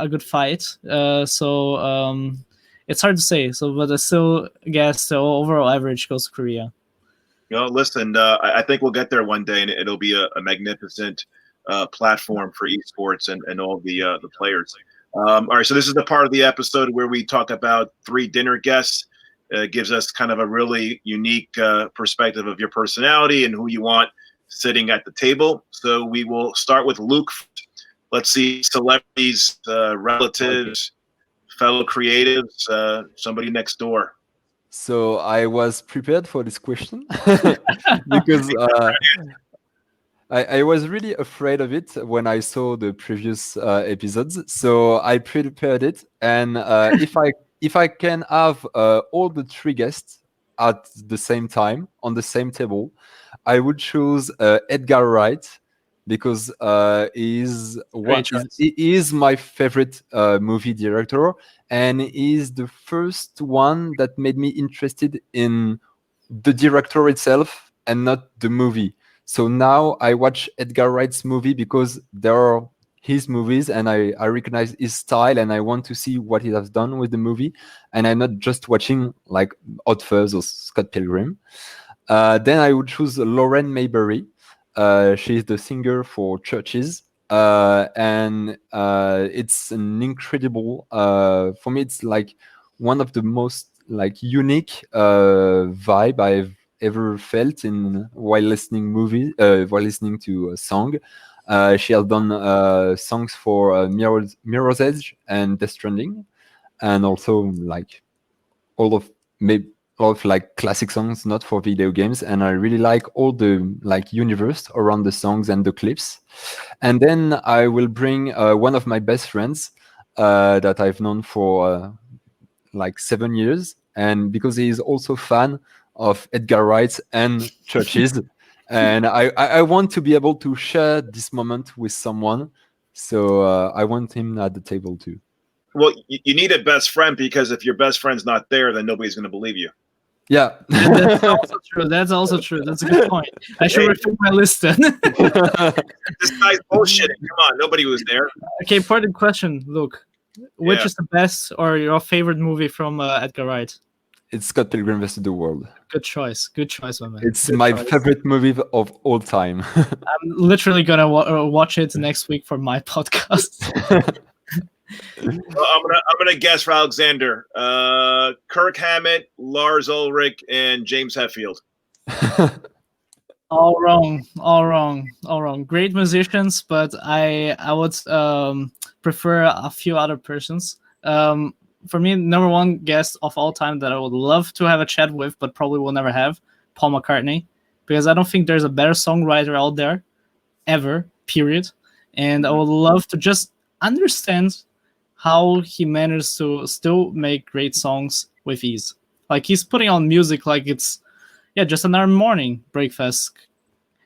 good fight. So it's hard to say. So, but I still guess the overall average goes to Korea. You know, listen, I think we'll get there one day, and it'll be a magnificent platform for esports and all the players. All right, so this is the part of the episode where we talk about 3 dinner guests. It gives us kind of a really unique perspective of your personality and who you want sitting at the table. So we will start with Luc. Let's see, celebrities, relatives, fellow creatives, somebody next door. So I was prepared for this question because I was really afraid of it when I saw the previous episodes. So I prepared it, and if I can have all the 3 guests at the same time on the same table, I would choose Edgar Wright, because he is my favorite movie director, and he is the first one that made me interested in the director itself and not the movie. So now I watch Edgar Wright's movie because there are his movies, and I recognize his style, and I want to see what he has done with the movie, and I'm not just watching like Hot Fuzz or Scott Pilgrim. Then I would choose Lauren Mayberry. She's the singer for Churches, and it's an incredible. For me, it's like one of the most like unique vibe I've ever felt in while listening to a song. She has done songs for Mirror's Edge and Death Stranding, and also like all of maybe all of like classic songs, not for video games. And I really like all the like universe around the songs and the clips. And then I will bring one of my best friends that I've known for like 7 years, and because he is also fan of Edgar Wright and churches, and I want to be able to share this moment with someone, so I want him at the table too. Well, you need a best friend, because if your best friend's not there, then nobody's going to believe you. Yeah. That's also true. That's also true. That's a good point. I should refine my list then. This guy's bullshitting. Come on, nobody was there. Okay, part question, Luke. Which is the best or your favorite movie from Edgar Wright? It's Scott Pilgrim vs. the World. Good choice, my man. It's good my choice. favorite movie of all time. I'm literally gonna watch it next week for my podcast. Well, I'm gonna guess for Alexander. Kirk Hammett, Lars Ulrich, and James Hetfield. All wrong. Great musicians, but I would prefer a few other persons. For me, number one guest of all time that I would love to have a chat with, but probably will never have, Paul McCartney, because I don't think there's a better songwriter out there ever, period. And I would love to just understand how he managed to still make great songs with ease. Like, he's putting on music like it's just another morning breakfast,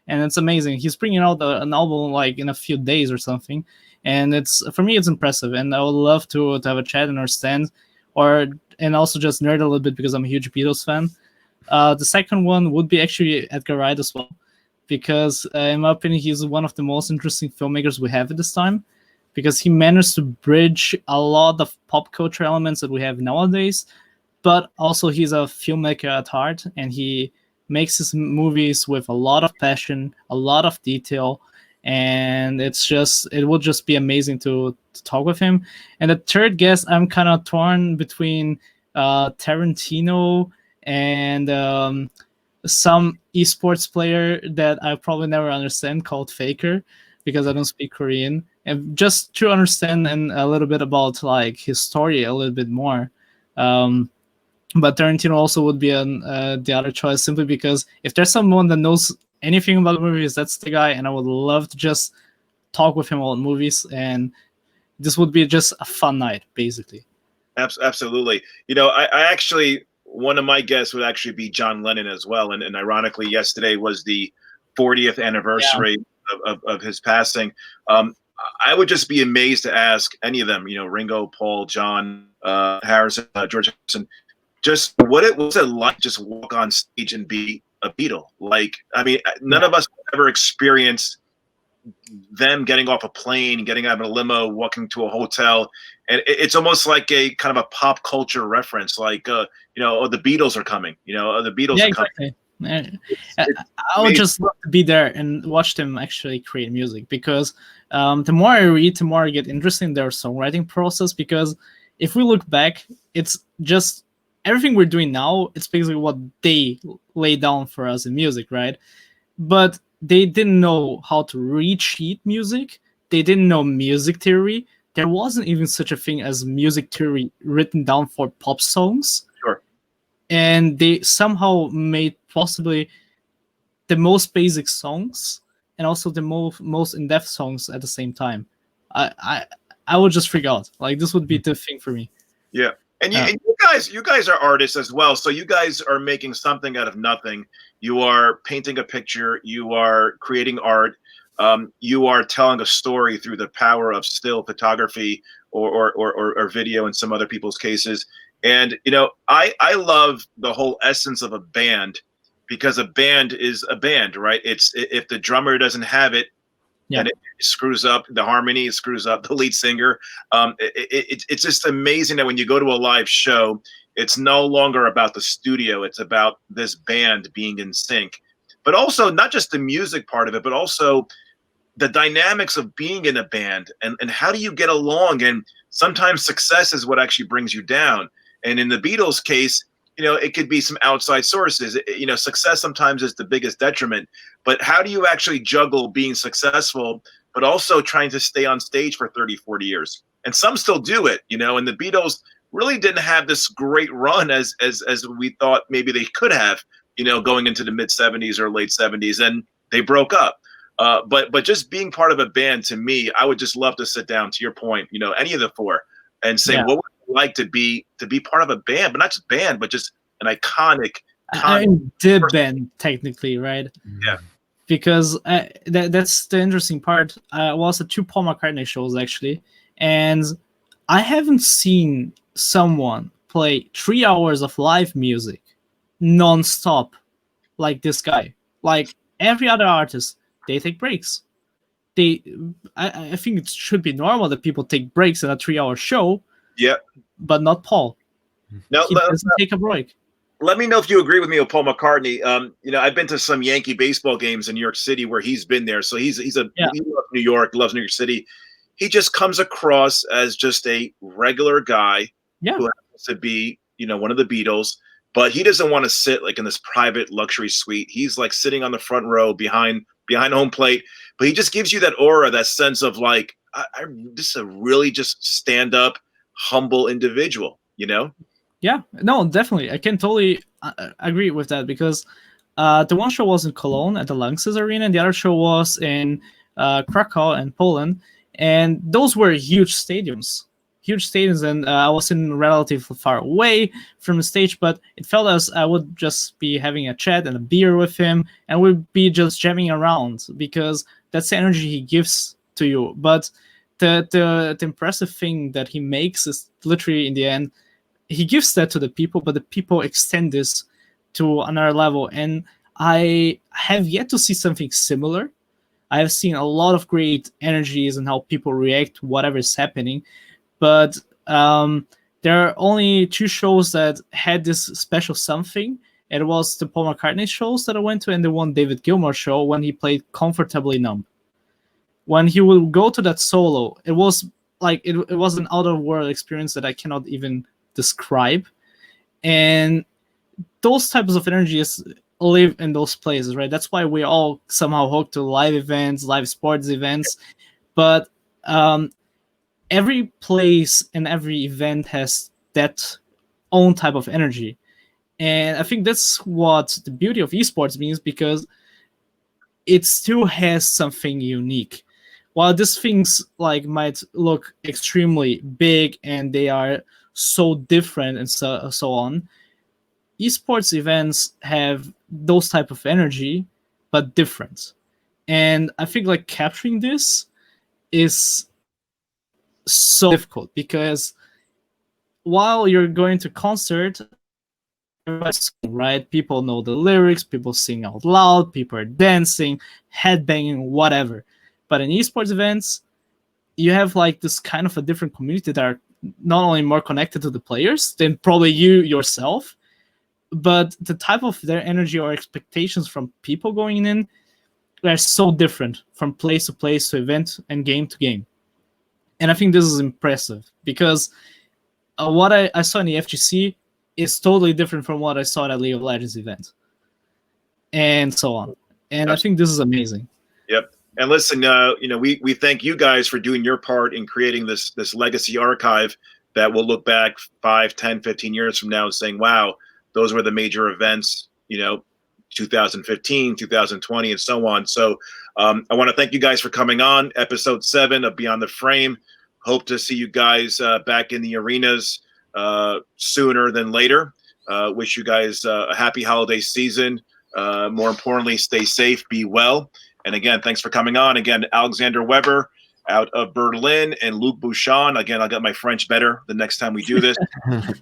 and it's amazing. He's bringing out an album like in a few days or something, and it's, for me, it's impressive. And I would love to have a chat and understand, and also just nerd a little bit because I'm a huge Beatles fan. The second one would be actually Edgar Wright as well, because in my opinion, he's one of the most interesting filmmakers we have at this time, because he managed to bridge a lot of pop culture elements that we have nowadays, but also he's a filmmaker at heart, and he makes his movies with a lot of passion, a lot of detail, and it will just be amazing to talk with him. And the third guest, I'm kind of torn between Tarantino and some esports player that I probably never understand, called Faker, because I don't speak Korean, and just to understand and a little bit about like his story a little bit more. But Tarantino also would be the other choice, simply because if there's someone that knows anything about movies, that's the guy, and I would love to just talk with him about movies, and this would be just a fun night, basically. Absolutely. I actually, one of my guests would actually be John Lennon as well, and ironically, yesterday was the 40th anniversary of his passing. I would just be amazed to ask any of them, Ringo, Paul, John, Harrison, George Harrison, just what it was like just walk on stage and be a Beatle. Like, I mean, none of us ever experienced them getting off a plane, getting out of a limo, walking to a hotel, and it's almost like a kind of a pop culture reference, like the Beatles are coming, the Beatles are coming. I would just love to be there and watch them actually create music, because the more I read, the more I get interested in their songwriting process, because if we look back, it's just everything we're doing now, it's basically what they lay down for us in music, right? But they didn't know how to read-sheet music. They didn't know music theory. There wasn't even such a thing as music theory written down for pop songs. Sure. And they somehow made possibly the most basic songs and also the most in-depth songs at the same time. I would just freak out. Like, this would be the thing for me. Yeah. And you guys are artists as well. So you guys are making something out of nothing. You are painting a picture. You are creating art. You are telling a story through the power of still photography or video in some other people's cases. And, I love the whole essence of a band, because a band is a band, right? It's, if the drummer doesn't have it, and it screws up the harmony, it screws up the lead singer. It's just amazing that when you go to a live show, it's no longer about the studio. It's about this band being in sync. But also, not just the music part of it, but also the dynamics of being in a band, and how do you get along? And sometimes success is what actually brings you down. And in the Beatles case, it could be some outside sources. Success sometimes is the biggest detriment. But how do you actually juggle being successful, but also trying to stay on stage for 30, 40 years? And some still do it, and the Beatles really didn't have this great run as we thought maybe they could have, going into the mid 70s or late 70s, and they broke up. But just being part of a band, to me, I would just love to sit down, to your point, any of the four, and say, what would it like to be part of a band, but not just band, but just an iconic. The band, technically, right? Yeah. Because that's the interesting part. I was at 2 Paul McCartney shows, actually, and I haven't seen someone play 3 hours of live music non-stop like this guy. Like every other artist, they take breaks. I think it should be normal that people take breaks in a 3-hour show. Yeah. But not Paul. No, he doesn't take a break. Let me know if you agree with me with Paul McCartney. I've been to some Yankee baseball games in New York City where he's been there. So he loves New York, loves New York City. He just comes across as just a regular guy who happens to be, one of the Beatles, but he doesn't want to sit like in this private luxury suite. He's like sitting on the front row behind home plate, but he just gives you that aura, that sense of like, I'm just a really just stand up, humble individual, Yeah, no, definitely. I can totally agree with that, because the one show was in Cologne at the Lucs Arena, and the other show was in Krakow in Poland. And those were huge stadiums. And I was in relatively far away from the stage, but it felt as I would just be having a chat and a beer with him, and we'd be just jamming around, because that's the energy he gives to you. But the impressive thing that he makes is literally, in the end, he gives that to the people, but the people extend this to another level. And I have yet to see something similar. I have seen a lot of great energies and how people react to whatever is happening. But there are only 2 shows that had this special something. It was the Paul McCartney shows that I went to, and the one David Gilmour show when he played Comfortably Numb. When he would go to that solo, it was like it was an out-of-world experience that I cannot even describe. And those types of energies live in those places, right? That's why we're all somehow hooked to live events, live sports events. But every place and every event has that own type of energy. And I think that's what the beauty of esports means, because it still has something unique. While these things like might look extremely big and they are so different and so on, esports events have those type of energy, but different. And I think like capturing this is so difficult, because while you're going to concert, right, people know the lyrics, people sing out loud, people are dancing, headbanging, whatever. But in esports events, you have like this kind of a different community that are not only more connected to the players than probably you yourself, but the type of their energy or expectations from people going in are so different from place to place, to event, and game to game. And I think this is impressive, because what I saw in the FGC is totally different from what I saw at a League of Legends event, and so on. And I think this is amazing. Yep. And listen, we thank you guys for doing your part in creating this legacy archive that will look back 5, 10, 15 years from now saying, wow, those were the major events, 2015, 2020, and so on. So I want to thank you guys for coming on episode 7 of Beyond the Frame. Hope to see you guys back in the arenas sooner than later. Wish you guys a happy holiday season. More importantly, stay safe, be well. And again, thanks for coming on. Again, Alexandre Weber out of Berlin, and Luc Bouchon. Again, I'll get my French better the next time we do this. Out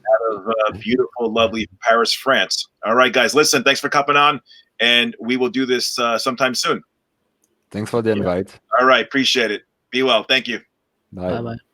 of beautiful, lovely Paris, France. All right, guys, listen, thanks for coming on, and we will do this sometime soon. Thanks for the invite. All right, appreciate it. Be well. Thank you. Bye. Bye-bye.